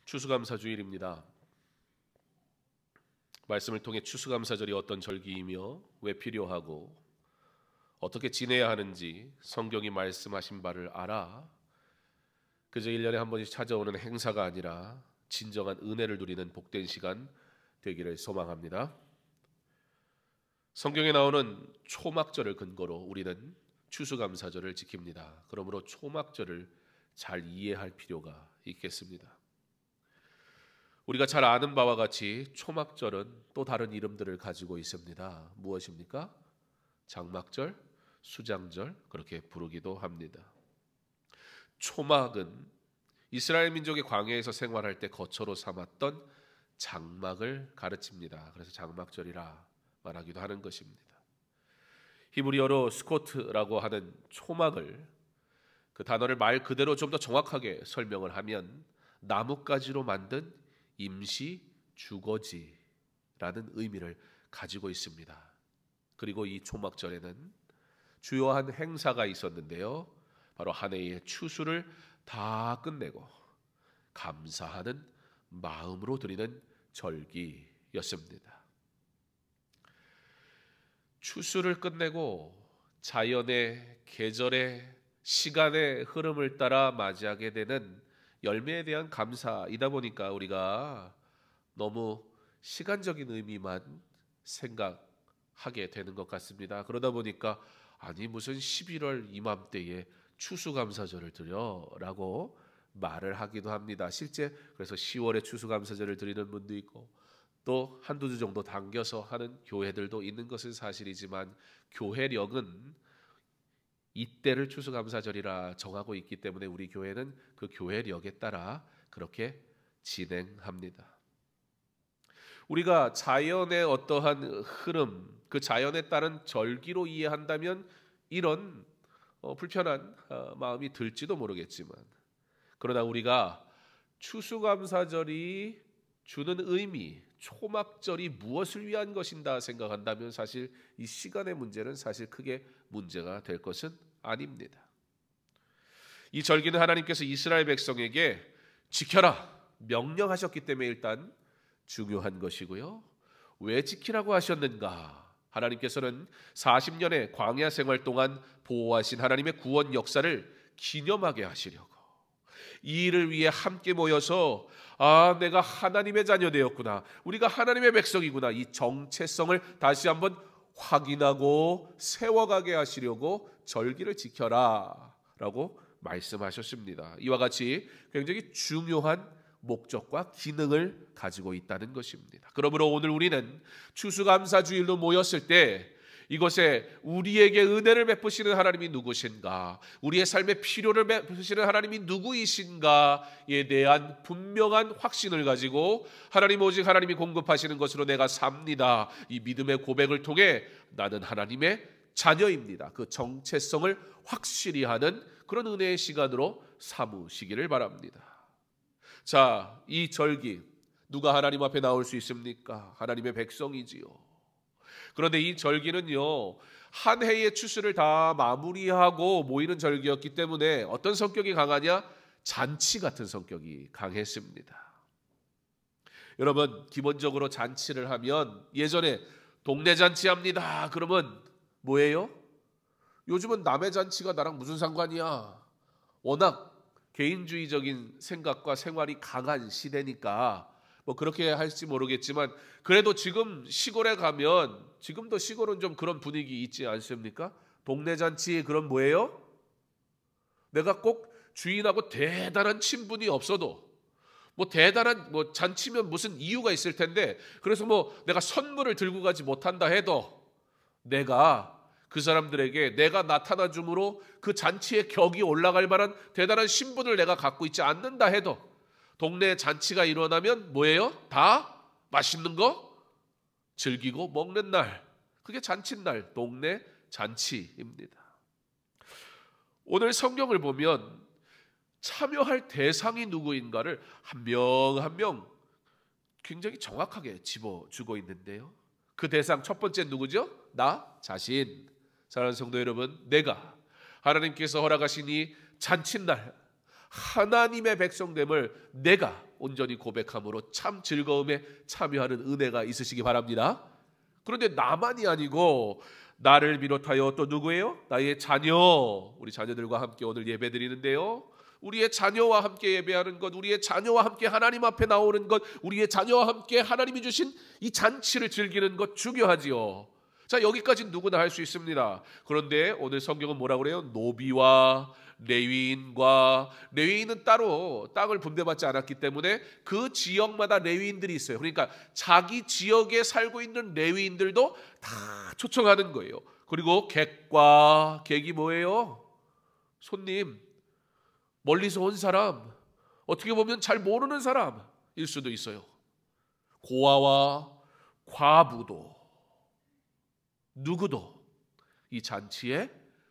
추수감사주일입니다. 말씀을 통해 추수감사절이 어떤 절기이며 왜 필요하고 어떻게 지내야 하는지 성경이 말씀하신 바를 알아 그저 1년에 한 번씩 찾아오는 행사가 아니라 진정한 은혜를 누리는 복된 시간 되기를 소망합니다. 성경에 나오는 초막절을 근거로 우리는 추수감사절을 지킵니다. 그러므로 초막절을 잘 이해할 필요가 있겠습니다. 우리가 잘 아는 바와 같이 초막절은 또 다른 이름들을 가지고 있습니다. 무엇입니까? 장막절, 수장절 그렇게 부르기도 합니다. 초막은 이스라엘 민족이 광야에서 생활할 때 거처로 삼았던 장막을 가르칩니다. 그래서 장막절이라 말하기도 하는 것입니다. 히브리어로 스코트라고 하는 초막을 그 단어를 말 그대로 좀 더 정확하게 설명을 하면 나뭇가지로 만든 임시 주거지라는 의미를 가지고 있습니다. 그리고 이 초막절에는 주요한 행사가 있었는데요. 바로 한 해의 추수를 다 끝내고 감사하는 마음으로 드리는 절기였습니다. 추수를 끝내고 자연의 계절의 시간의 흐름을 따라 맞이하게 되는 열매에 대한 감사이다 보니까 우리가 너무 시간적인 의미만 생각하게 되는 것 같습니다. 그러다 보니까 아니 무슨 11월 이맘때에 추수감사절을 드려라고 말을 하기도 합니다. 실제 그래서 10월에 추수감사절을 드리는 분도 있고 또 한두 주 정도 당겨서 하는 교회들도 있는 것은 사실이지만 교회력은 이때를 추수감사절이라 정하고 있기 때문에 우리 교회는 그 교회력에 따라 그렇게 진행합니다. 우리가 자연의 어떠한 흐름, 그 자연에 따른 절기로 이해한다면 이런 불편한 마음이 들지도 모르겠지만 그러나 우리가 추수감사절이 주는 의미, 초막절이 무엇을 위한 것인가 생각한다면 사실 이 시간의 문제는 사실 크게 문제가 될 것은 아닙니다. 이 절기는 하나님께서 이스라엘 백성에게 지켜라 명령하셨기 때문에 일단 중요한 것이고요. 왜 지키라고 하셨는가? 하나님께서는 40년의 광야 생활 동안 보호하신 하나님의 구원 역사를 기념하게 하시려고 이 일을 위해 함께 모여서 내가 하나님의 자녀 되었구나, 우리가 하나님의 백성이구나, 이 정체성을 다시 한번 확인하고 세워가게 하시려고 절기를 지켜라 라고 말씀하셨습니다. 이와 같이 굉장히 중요한 목적과 기능을 가지고 있다는 것입니다. 그러므로 오늘 우리는 추수감사주일로 모였을 때 이것에 우리에게 은혜를 베푸시는 하나님이 누구신가, 우리의 삶의 필요를 베푸시는 하나님이 누구이신가에 대한 분명한 확신을 가지고 하나님 오직 하나님이 공급하시는 것으로 내가 삽니다, 이 믿음의 고백을 통해 나는 하나님의 자녀입니다, 그 정체성을 확실히 하는 그런 은혜의 시간으로 삼으시기를 바랍니다. 자, 이 절기 누가 하나님 앞에 나올 수 있습니까? 하나님의 백성이지요. 그런데 이 절기는요, 한 해의 추수를 다 마무리하고 모이는 절기였기 때문에 어떤 성격이 강하냐? 잔치 같은 성격이 강했습니다. 여러분, 기본적으로 잔치를 하면 예전에 동네 잔치합니다 그러면 뭐예요? 요즘은 남의 잔치가 나랑 무슨 상관이야? 워낙 개인주의적인 생각과 생활이 강한 시대니까 뭐 그렇게 할지 모르겠지만 그래도 지금 시골에 가면 지금도 시골은 좀 그런 분위기 있지 않습니까? 동네 잔치 그런 뭐예요? 내가 꼭 주인하고 대단한 친분이 없어도 뭐 대단한 뭐 잔치면 무슨 이유가 있을 텐데 그래서 뭐 내가 선물을 들고 가지 못한다 해도 내가 그 사람들에게 내가 나타나 줌으로 그 잔치의 격이 올라갈 만한 대단한 신분을 내가 갖고 있지 않는다 해도 동네 잔치가 일어나면 뭐예요? 다 맛있는 거 즐기고 먹는 날, 그게 잔치날, 동네 잔치입니다. 오늘 성경을 보면 참여할 대상이 누구인가를 한 명 한 명 굉장히 정확하게 집어주고 있는데요. 그 대상 첫 번째 누구죠? 나 자신. 사랑하는 성도 여러분, 내가 하나님께서 허락하신 이 잔칫날 하나님의 백성됨을 내가 온전히 고백함으로 참 즐거움에 참여하는 은혜가 있으시기 바랍니다. 그런데 나만이 아니고 나를 비롯하여 또 누구예요? 나의 자녀, 우리 자녀들과 함께 오늘 예배 드리는데요, 우리의 자녀와 함께 예배하는 것, 우리의 자녀와 함께 하나님 앞에 나오는 것, 우리의 자녀와 함께 하나님이 주신 이 잔치를 즐기는 것 중요하지요. 자, 여기까지 누구나 할 수 있습니다. 그런데 오늘 성경은 뭐라고 그래요? 노비와 레위인과, 레위인은 따로 땅을 분배받지 않았기 때문에 그 지역마다 레위인들이 있어요. 그러니까 자기 지역에 살고 있는 레위인들도 다 초청하는 거예요. 그리고 객과, 객이 뭐예요? 손님, 멀리서 온 사람, 어떻게 보면 잘 모르는 사람일 수도 있어요. 고아와 과부도 누구도 이 잔치에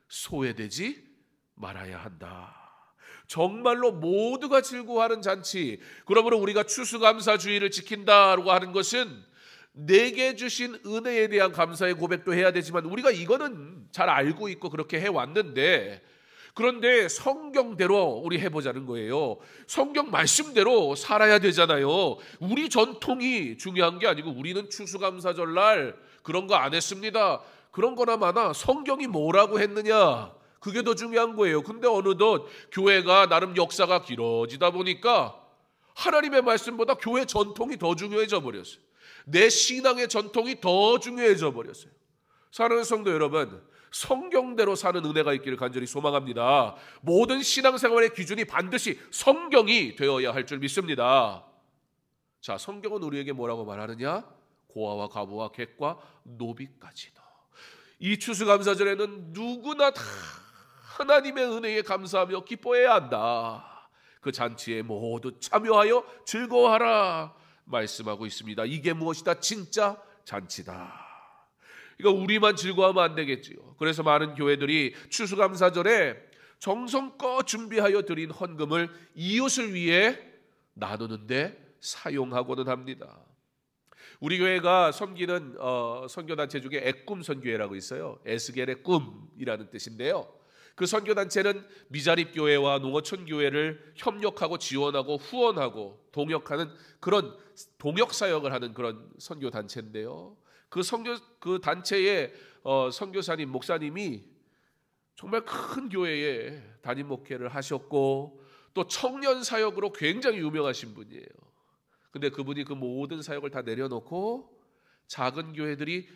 소외되지 말아야 한다. 정말로 모두가 즐거워하는 잔치. 그러므로 우리가 추수감사주의를 지킨다고 하는 것은 내게 주신 은혜에 대한 감사의 고백도 해야 되지만, 우리가 이거는 잘 알고 있고 그렇게 해왔는데, 그런데 성경대로 우리 해보자는 거예요. 성경 말씀대로 살아야 되잖아요. 우리 전통이 중요한 게 아니고, 우리는 추수감사절날 그런 거 안 했습니다, 그런 거나 마나 성경이 뭐라고 했느냐, 그게 더 중요한 거예요. 근데 어느덧 교회가 나름 역사가 길어지다 보니까 하나님의 말씀보다 교회 전통이 더 중요해져 버렸어요. 내 신앙의 전통이 더 중요해져 버렸어요. 사랑하는 성도 여러분, 성경대로 사는 은혜가 있기를 간절히 소망합니다. 모든 신앙생활의 기준이 반드시 성경이 되어야 할 줄 믿습니다. 자, 성경은 우리에게 뭐라고 말하느냐? 고아와 과부와 객과 노비까지도. 이 추수감사절에는 누구나 다 하나님의 은혜에 감사하며 기뻐해야 한다. 그 잔치에 모두 참여하여 즐거워하라 말씀하고 있습니다. 이게 무엇이다? 진짜 잔치다. 이거 우리만 즐거워하면 안 되겠지요. 그래서 많은 교회들이 추수감사절에 정성껏 준비하여 드린 헌금을 이웃을 위해 나누는데 사용하고는 합니다. 우리 교회가 섬기는 선교단체 중에 애꿈 선교회라고 있어요. 에스겔의 꿈이라는 뜻인데요, 그 선교단체는 미자립교회와 농어촌교회를 협력하고 지원하고 후원하고 동역하는 그런 동역사역을 하는 그런 선교단체인데요, 그 단체의 선교사님, 목사님이 정말 큰 교회에 담임 목회를 하셨고 또 청년 사역으로 굉장히 유명하신 분이에요. 근데 그분이 그 모든 사역을 다 내려놓고 작은 교회들이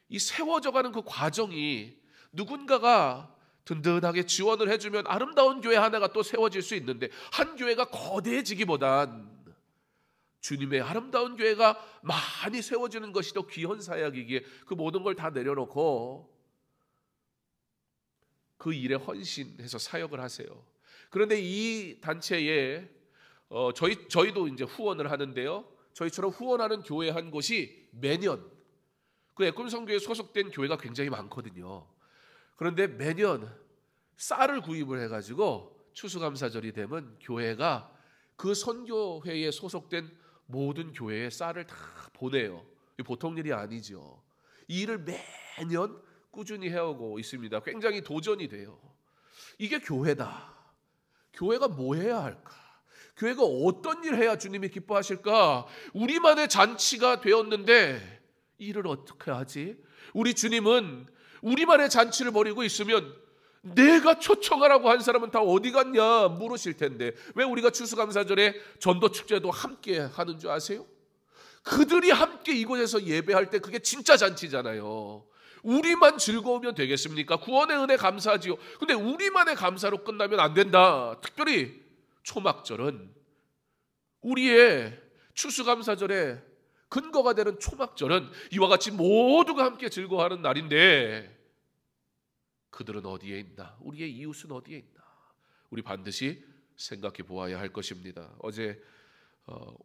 이 세워져가는 그 과정이, 누군가가 든든하게 지원을 해주면 아름다운 교회 하나가 또 세워질 수 있는데, 한 교회가 거대해지기보단 주님의 아름다운 교회가 많이 세워지는 것이 더 귀한 사역이기에 그 모든 걸 다 내려놓고 그 일에 헌신해서 사역을 하세요. 그런데 이 단체에 저희도 이제 후원을 하는데요, 저희처럼 후원하는 교회 한 곳이 매년, 그 애꿈성교회에 소속된 교회가 굉장히 많거든요. 그런데 매년 쌀을 구입을 해가지고 추수감사절이 되면 교회가 그 선교회에 소속된 모든 교회에 쌀을 다 보내요. 보통 일이 아니죠. 이 일을 매년 꾸준히 해오고 있습니다. 굉장히 도전이 돼요. 이게 교회다. 교회가 뭐 해야 할까? 교회가 어떤 일 해야 주님이 기뻐하실까? 우리만의 잔치가 되었는데 이 일을 어떻게 하지? 우리 주님은 우리만의 잔치를 벌이고 있으면 내가 초청하라고 한 사람은 다 어디 갔냐 물으실 텐데, 왜 우리가 추수감사절에 전도축제도 함께 하는 줄 아세요? 그들이 함께 이곳에서 예배할 때 그게 진짜 잔치잖아요. 우리만 즐거우면 되겠습니까? 구원의 은혜 감사하지요. 근데 우리만의 감사로 끝나면 안 된다. 특별히 초막절은 우리의 추수감사절에 근거가 되는 초막절은 이와 같이 모두가 함께 즐거워하는 날인데, 그들은 어디에 있나? 우리의 이웃은 어디에 있나? 우리 반드시 생각해 보아야 할 것입니다. 어제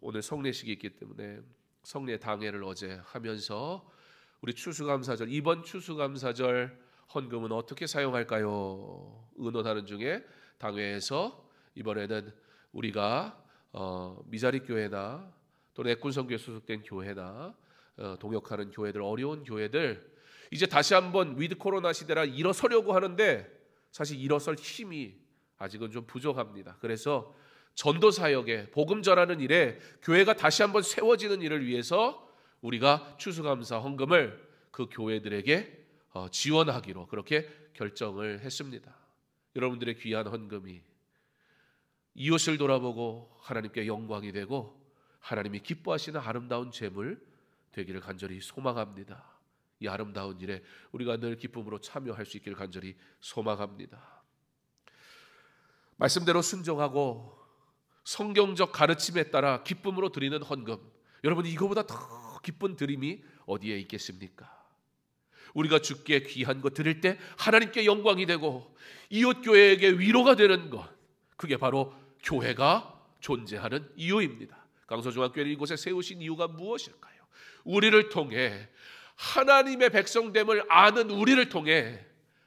오늘 성례식이 있기 때문에 성례 당회를 어제 하면서 우리 추수감사절, 이번 추수감사절 헌금은 어떻게 사용할까요? 의논하는 중에 당회에서 이번에는 우리가 미자립 교회나 또 애꿈성교회 소속된 교회나 동역하는 교회들, 어려운 교회들, 이제 다시 한번 위드 코로나 시대라 일어서려고 하는데 사실 일어설 힘이 아직은 좀 부족합니다. 그래서 전도 사역에, 복음 전하는 일에, 교회가 다시 한번 세워지는 일을 위해서 우리가 추수감사 헌금을 그 교회들에게 지원하기로 그렇게 결정을 했습니다. 여러분들의 귀한 헌금이 이웃을 돌아보고 하나님께 영광이 되고 하나님이 기뻐하시는 아름다운 제물 되기를 간절히 소망합니다. 이 아름다운 일에 우리가 늘 기쁨으로 참여할 수 있기를 간절히 소망합니다. 말씀대로 순종하고 성경적 가르침에 따라 기쁨으로 드리는 헌금, 여러분 이거보다 더 기쁜 드림이 어디에 있겠습니까? 우리가 주께 귀한 것 드릴 때 하나님께 영광이 되고 이웃교회에게 위로가 되는 것, 그게 바로 교회가 존재하는 이유입니다. 강서중앙교회를 이곳에 세우신 이유가 무엇일까요? 우리를 통해 하나님의 백성됨을 아는 우리를 통해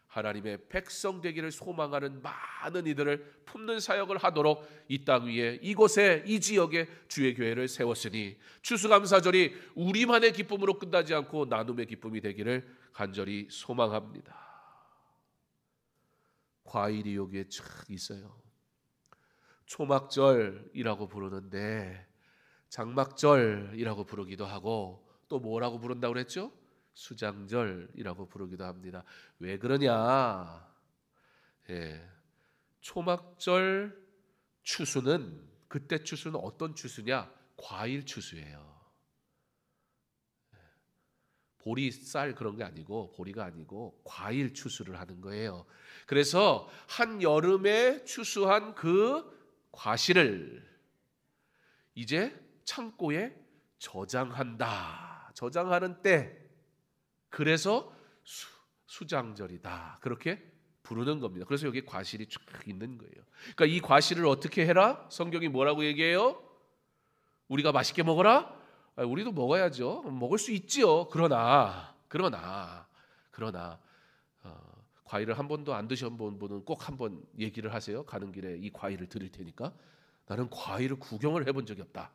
하나님의 백성 되기를 소망하는 많은 이들을 품는 사역을 하도록 이 땅 위에 이곳에 이 지역에 주의 교회를 세웠으니 추수감사절이 우리만의 기쁨으로 끝나지 않고 나눔의 기쁨이 되기를 간절히 소망합니다. 과일이 여기에 쫙 있어요. 초막절이라고 부르는데 장막절이라고 부르기도 하고 또 뭐라고 부른다고 그랬죠? 수장절이라고 부르기도 합니다. 왜 그러냐? 초막절 추수는, 그때 추수는 어떤 추수냐? 과일 추수예요. 보리, 쌀 그런 게 아니고, 보리가 아니고 과일 추수를 하는 거예요. 그래서 한 여름에 추수한 그 과실을 이제 창고에 저장한다. 저장하는 때, 그래서 수장절이다. 그렇게 부르는 겁니다. 그래서 여기 과실이 쫙 있는 거예요. 그러니까 이 과실을 어떻게 해라? 성경이 뭐라고 얘기해요? 우리가 맛있게 먹어라? 우리도 먹어야죠. 먹을 수 있지요. 그러나 과일을 한 번도 안 드셔본 분은 꼭 한번 얘기를 하세요. 가는 길에 이 과일을 드릴 테니까. 나는 과일을 구경을 해본 적이 없다.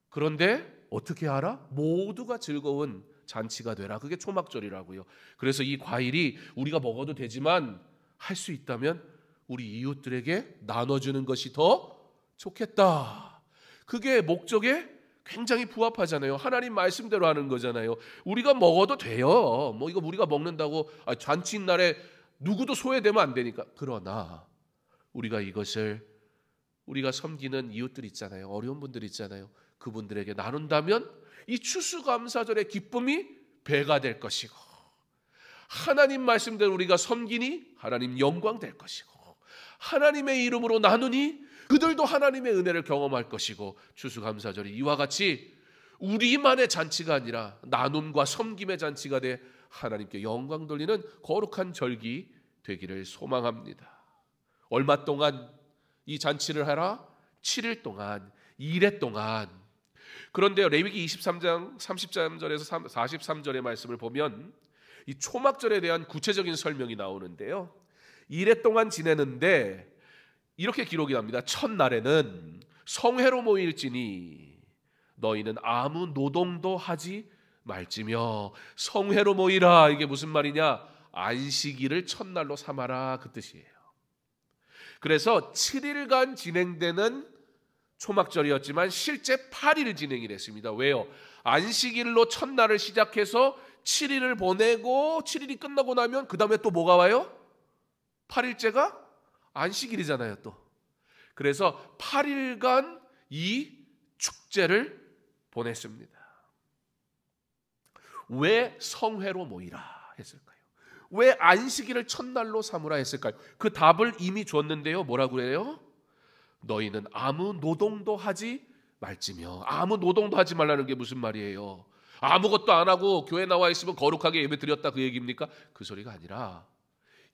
그런데 어떻게 알아? 모두가 즐거운 잔치가 되라. 그게 초막절이라고요. 그래서 이 과일이 우리가 먹어도 되지만 할 수 있다면 우리 이웃들에게 나눠주는 것이 더 좋겠다. 그게 목적에 굉장히 부합하잖아요. 하나님 말씀대로 하는 거잖아요. 우리가 먹어도 돼요. 뭐 이거 우리가 먹는다고 잔치날에 누구도 소외되면 안 되니까. 그러나 우리가 이것을 우리가 섬기는 이웃들 있잖아요. 어려운 분들 있잖아요. 그분들에게 나눈다면 이 추수감사절의 기쁨이 배가 될 것이고, 하나님 말씀대로 우리가 섬기니 하나님 영광 될 것이고, 하나님의 이름으로 나누니 그들도 하나님의 은혜를 경험할 것이고, 추수감사절이 이와 같이 우리만의 잔치가 아니라 나눔과 섬김의 잔치가 돼 하나님께 영광 돌리는 거룩한 절기 되기를 소망합니다. 얼마 동안 이 잔치를 하라? 7일 동안, 2회 동안. 그런데 레위기 23장 33절에서 43절의 말씀을 보면 이 초막절에 대한 구체적인 설명이 나오는데요. 2회 동안 지내는데 이렇게 기록이 납니다. 첫날에는 성회로 모일지니 너희는 아무 노동도 하지 말지며. 성회로 모이라, 이게 무슨 말이냐? 안식일을 첫날로 삼아라, 그 뜻이에요. 그래서 7일간 진행되는 초막절이었지만 실제 8일 진행이 됐습니다. 왜요? 안식일로 첫날을 시작해서 7일을 보내고 7일이 끝나고 나면 그 다음에 또 뭐가 와요? 8일째가 안식일이잖아요 또. 그래서 8일간 이 축제를 보냈습니다. 왜 성회로 모이라 했을까요? 왜 안식일을 첫날로 삼으라 했을까요? 그 답을 이미 줬는데요. 뭐라고 해요? 너희는 아무 노동도 하지 말지며. 아무 노동도 하지 말라는 게 무슨 말이에요? 아무것도 안 하고 교회 나와 있으면 거룩하게 예배 드렸다 그 얘기입니까? 그 소리가 아니라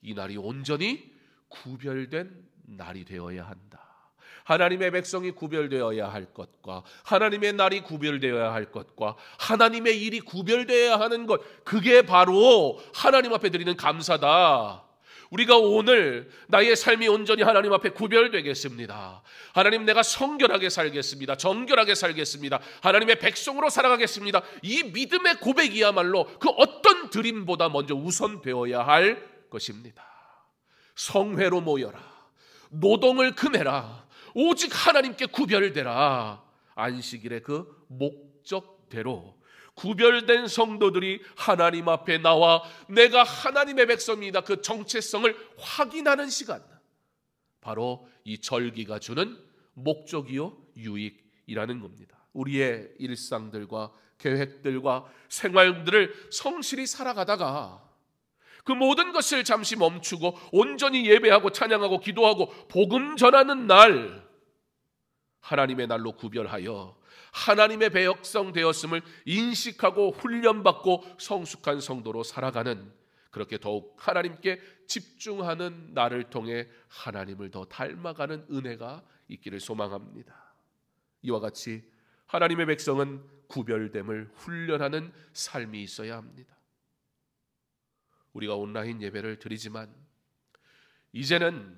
이 날이 온전히 구별된 날이 되어야 한다. 하나님의 백성이 구별되어야 할 것과 하나님의 날이 구별되어야 할 것과 하나님의 일이 구별되어야 하는 것, 그게 바로 하나님 앞에 드리는 감사다. 우리가 오늘 나의 삶이 온전히 하나님 앞에 구별되겠습니다. 하나님, 내가 성결하게 살겠습니다. 정결하게 살겠습니다. 하나님의 백성으로 살아가겠습니다. 이 믿음의 고백이야말로 그 어떤 드림보다 먼저 우선되어야 할 것입니다. 성회로 모여라. 노동을 금해라. 오직 하나님께 구별되라. 안식일의 그 목적대로 구별된 성도들이 하나님 앞에 나와 내가 하나님의 백성이다, 그 정체성을 확인하는 시간, 바로 이 절기가 주는 목적이요 유익이라는 겁니다. 우리의 일상들과 계획들과 생활들을 성실히 살아가다가 그 모든 것을 잠시 멈추고 온전히 예배하고 찬양하고 기도하고 복음 전하는 날, 하나님의 날로 구별하여 하나님의 백성 되었음을 인식하고 훈련받고 성숙한 성도로 살아가는, 그렇게 더욱 하나님께 집중하는 나를 통해 하나님을 더 닮아가는 은혜가 있기를 소망합니다. 이와 같이 하나님의 백성은 구별됨을 훈련하는 삶이 있어야 합니다. 우리가 온라인 예배를 드리지만 이제는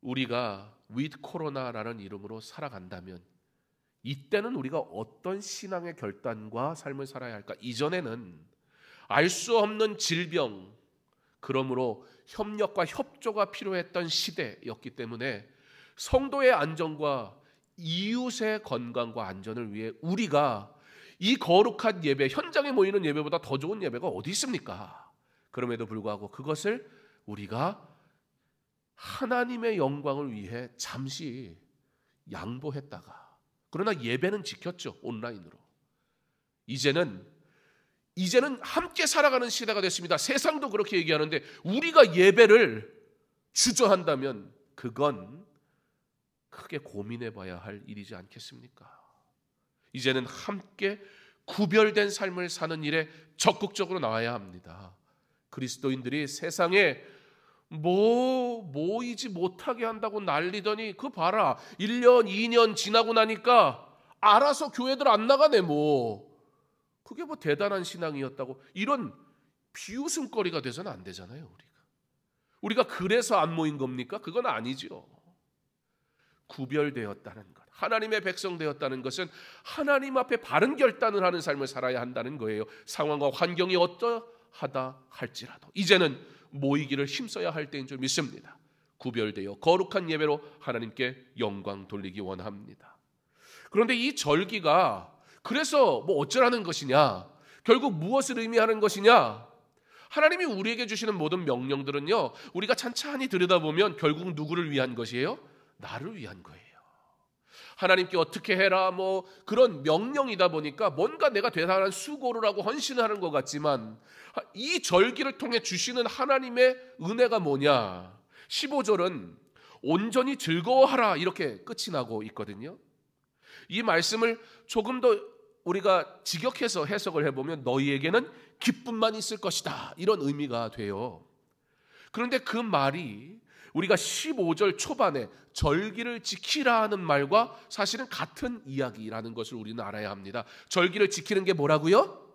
우리가 with 코로나라는 이름으로 살아간다면, 이때는 우리가 어떤 신앙의 결단과 삶을 살아야 할까? 이전에는 알 수 없는 질병, 그러므로 협력과 협조가 필요했던 시대였기 때문에 성도의 안전과 이웃의 건강과 안전을 위해 우리가 이 거룩한 예배, 현장에 모이는 예배보다 더 좋은 예배가 어디 있습니까? 그럼에도 불구하고 그것을 우리가 하나님의 영광을 위해 잠시 양보했다가, 그러나 예배는 지켰죠. 온라인으로. 이제는 함께 살아가는 시대가 됐습니다. 세상도 그렇게 얘기하는데 우리가 예배를 주저한다면 그건 크게 고민해 봐야 할 일이지 않겠습니까? 이제는 함께 구별된 삶을 사는 일에 적극적으로 나와야 합니다. 그리스도인들이 세상에 모이지 못하게 한다고 난리더니 그 봐라, 1년 2년 지나고 나니까 알아서 교회들 안 나가네. 그게 대단한 신앙이었다고, 이런 비웃음거리가 돼서는 안 되잖아요. 우리가 그래서 안 모인 겁니까? 그건 아니죠. 구별되었다는 것, 하나님의 백성 되었다는 것은 하나님 앞에 바른 결단을 하는 삶을 살아야 한다는 거예요. 상황과 환경이 어떠하다 할지라도 이제는 모이기를 힘써야 할 때인 줄 믿습니다. 구별되어 거룩한 예배로 하나님께 영광 돌리기 원합니다. 그런데 이 절기가 그래서 어쩌라는 것이냐, 결국 무엇을 의미하는 것이냐, 하나님이 우리에게 주시는 모든 명령들은요, 우리가 찬찬히 들여다보면 결국 누구를 위한 것이에요? 나를 위한 거예요. 하나님께 어떻게 해라 그런 명령이다 보니까 뭔가 내가 대단한 수고를 하고 헌신을 하는 것 같지만, 이 절기를 통해 주시는 하나님의 은혜가 뭐냐? 15절은 온전히 즐거워하라 이렇게 끝이 나고 있거든요. 이 말씀을 조금 더 우리가 직역해서 해석을 해보면 너희에게는 기쁨만 있을 것이다, 이런 의미가 돼요. 그런데 그 말이 우리가 15절 초반에 절기를 지키라 하는 말과 사실은 같은 이야기라는 것을 우리는 알아야 합니다. 절기를 지키는 게 뭐라고요?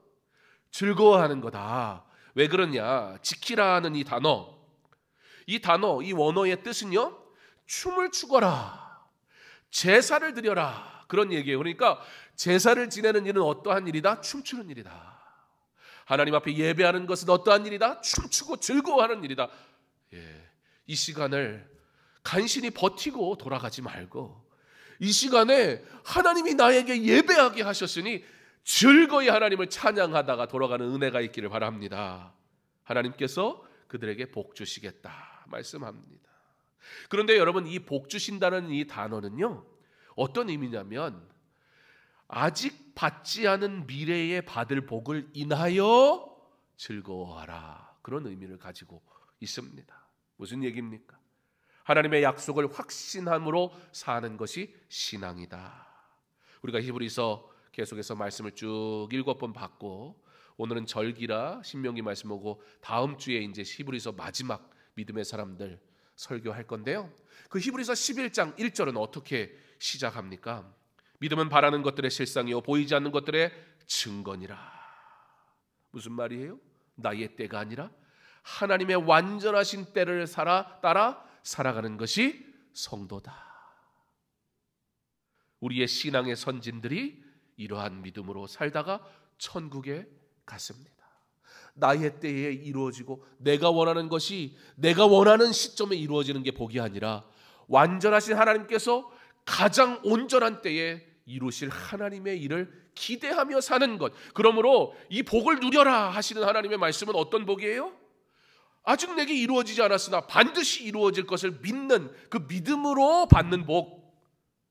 즐거워하는 거다. 왜 그러냐? 지키라 하는 이 단어, 이 원어의 뜻은요, 춤을 추거라, 제사를 드려라, 그런 얘기예요. 그러니까 제사를 지내는 일은 어떠한 일이다? 춤추는 일이다. 하나님 앞에 예배하는 것은 어떠한 일이다? 춤추고 즐거워하는 일이다. 이 시간을 간신히 버티고 돌아가지 말고, 이 시간에 하나님이 나에게 예배하게 하셨으니 즐거이 하나님을 찬양하다가 돌아가는 은혜가 있기를 바랍니다. 하나님께서 그들에게 복 주시겠다 말씀합니다. 그런데 여러분, 이 복 주신다는 이 단어는요, 어떤 의미냐면 아직 받지 않은 미래에 받을 복을 인하여 즐거워하라, 그런 의미를 가지고 있습니다. 무슨 얘기입니까? 하나님의 약속을 확신함으로 사는 것이 신앙이다. 우리가 히브리서 계속해서 말씀을 쭉 7번 봤고, 오늘은 절기라 신명기 말씀 오고 다음 주에 이제 히브리서 마지막 믿음의 사람들 설교할 건데요. 그 히브리서 11장 1절은 어떻게 시작합니까? 믿음은 바라는 것들의 실상이요 보이지 않는 것들의 증거니라. 무슨 말이에요? 나의 때가 아니라 하나님의 완전하신 때를 따라 살아가는 것이 성도다. 우리의 신앙의 선진들이 이러한 믿음으로 살다가 천국에 갔습니다. 나의 때에 이루어지고 내가 원하는 것이 내가 원하는 시점에 이루어지는 게 복이 아니라 완전하신 하나님께서 가장 온전한 때에 이루실 하나님의 일을 기대하며 사는 것. 그러므로 이 복을 누려라 하시는 하나님의 말씀은 어떤 복이에요? 아직 내게 이루어지지 않았으나 반드시 이루어질 것을 믿는 그 믿음으로 받는 복.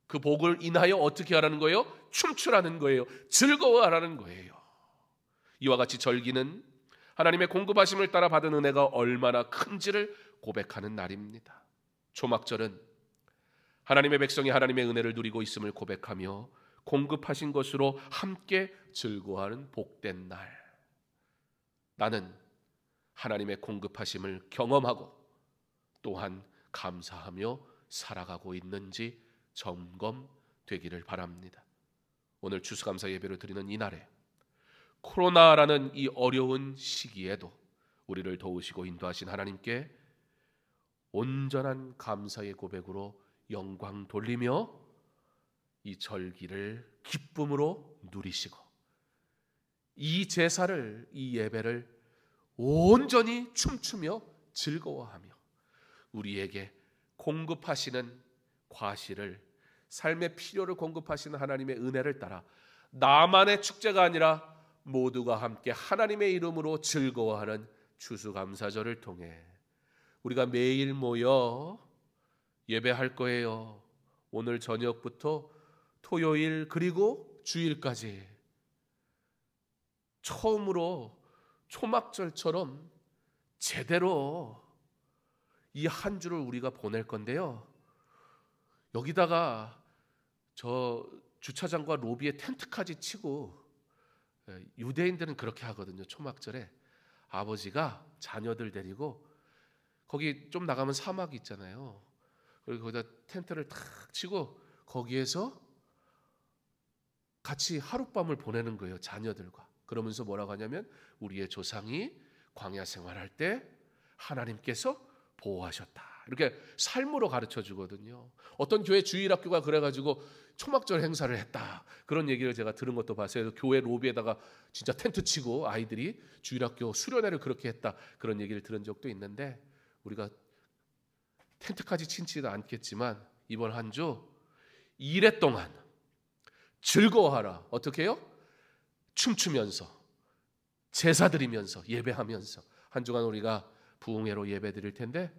그 복을 인하여 어떻게 하라는 거예요? 춤추라는 거예요. 즐거워하라는 거예요. 이와 같이 절기는 하나님의 공급하심을 따라 받은 은혜가 얼마나 큰지를 고백하는 날입니다. 초막절은 하나님의 백성이 하나님의 은혜를 누리고 있음을 고백하며 공급하신 것으로 함께 즐거워하는 복된 날. 나는 하나님의 공급하심을 경험하고 또한 감사하며 살아가고 있는지 점검되기를 바랍니다. 오늘 추수감사 예배를 드리는 이 날에 코로나라는 이 어려운 시기에도 우리를 도우시고 인도하신 하나님께 온전한 감사의 고백으로 영광 돌리며 이 절기를 기쁨으로 누리시고 이 제사를, 이 예배를 온전히 춤추며 즐거워하며 우리에게 공급하시는 과실을, 삶의 필요를 공급하시는 하나님의 은혜를 따라 나만의 축제가 아니라 모두가 함께 하나님의 이름으로 즐거워하는 추수감사절을 통해 우리가 매일 모여 예배할 거예요. 오늘 저녁부터 토요일 그리고 주일까지 처음으로 초막절처럼 제대로 이 한 주를 우리가 보낼 건데요. 여기다가 저 주차장과 로비에 텐트까지 치고, 유대인들은 그렇게 하거든요. 초막절에 아버지가 자녀들 데리고 거기 좀 나가면 사막이 있잖아요. 그리고 거기다 텐트를 탁 치고 거기에서 같이 하룻밤을 보내는 거예요. 자녀들과. 그러면서 뭐라고 하냐면 우리의 조상이 광야 생활할 때 하나님께서 보호하셨다. 이렇게 삶으로 가르쳐 주거든요. 어떤 교회 주일학교가 그래가지고 초막절 행사를 했다. 그런 얘기를 제가 들은 것도 봤어요. 교회 로비에다가 진짜 텐트 치고 아이들이 주일학교 수련회를 그렇게 했다. 그런 얘기를 들은 적도 있는데 우리가 텐트까지 친지도 않겠지만 이번 한 주 2회 동안 즐거워하라. 어떻게 해요? 춤추면서 제사 드리면서 예배하면서 한 주간 우리가 부흥회로 예배 드릴 텐데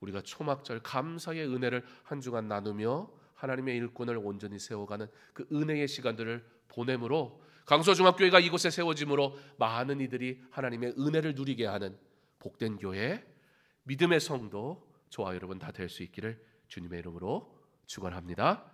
우리가 초막절 감사의 은혜를 한 주간 나누며 하나님의 일꾼을 온전히 세워가는 그 은혜의 시간들을 보내므로 강서중학교회가 이곳에 세워짐으로 많은 이들이 하나님의 은혜를 누리게 하는 복된 교회, 믿음의 성도, 저와 여러분 다 될 수 있기를 주님의 이름으로 축원합니다.